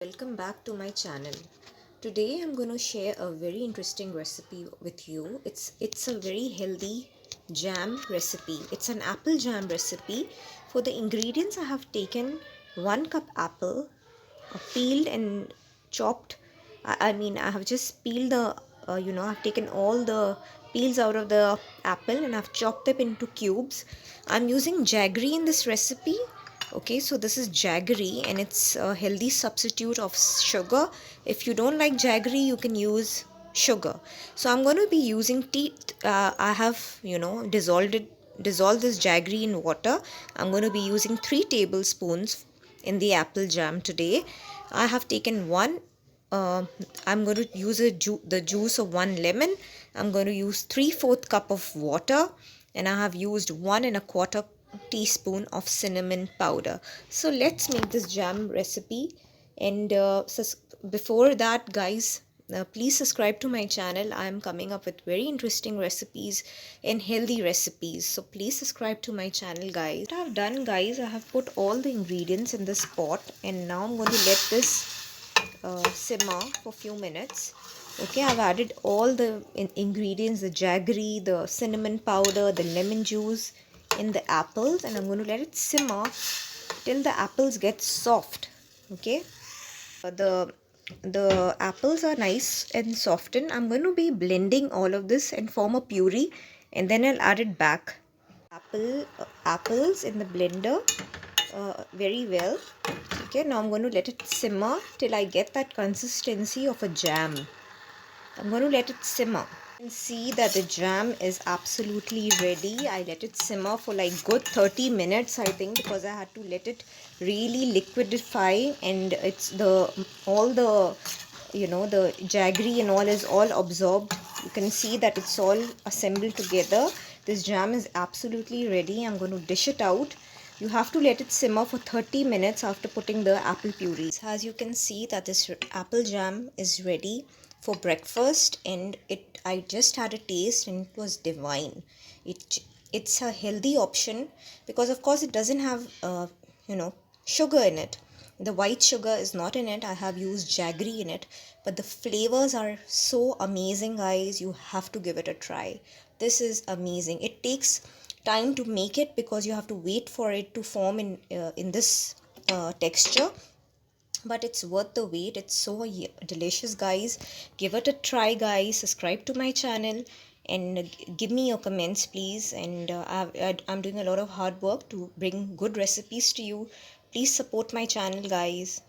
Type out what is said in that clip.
Welcome back to my channel. Today I'm going to share a very interesting recipe with you. It's a very healthy jam recipe. It's an apple jam recipe. For the ingredients, I have taken 1 cup apple, peeled and chopped. I have just peeled I've taken all the peels out of the apple and I've chopped them into cubes. I'm using jaggery in this recipe. Okay, so this is jaggery and it's a healthy substitute of sugar. If you don't like jaggery, you can use sugar. So I'm going to be using tea. I have dissolved this jaggery in water. I'm going to be using 3 tablespoons in the apple jam today. I have taken one. I'm going to use the juice of 1 lemon. I'm going to use 3/4 cup of water, and I have used 1 1/4 teaspoon of cinnamon powder. So let's make this jam recipe. And before that, guys, please subscribe to my channel. I am coming up with very interesting recipes and healthy recipes. So please subscribe to my channel, guys. What I've done, guys, I have put all the ingredients in this pot, and now I'm going to let this simmer for a few minutes. Okay, I've added all the ingredients, the jaggery, the cinnamon powder, the lemon juice in the apples, and I'm going to let it simmer till the apples get soft. Okay, the apples are nice and softened. I'm going to be blending all of this and form a puree, and then I'll add it back. Apples in the blender very well. Okay, now I'm going to let it simmer till I get that consistency of a jam. I'm going to let it simmer. You can see that the jam is absolutely ready. I let it simmer for like good 30 minutes, I think, because I had to let it really liquidify, and it's all the the jaggery and all is all absorbed. You can see that it's all assembled together. This jam is absolutely ready. I'm going to dish it out. You have to let it simmer for 30 minutes after putting the apple puree. As you can see that this apple jam is ready for breakfast, and I just had a taste and it was divine. It's a healthy option because of course it doesn't have sugar in it. The white sugar is not in it. I have used jaggery in it, but the flavors are so amazing, guys. You have to give it a try. This is amazing. It takes time to make it because you have to wait for it to form in this texture, but it's worth the wait. It's so delicious, guys. Give it a try, guys. Subscribe to my channel and give me your comments, please. And I'm doing a lot of hard work to bring good recipes to you. Please support my channel, guys.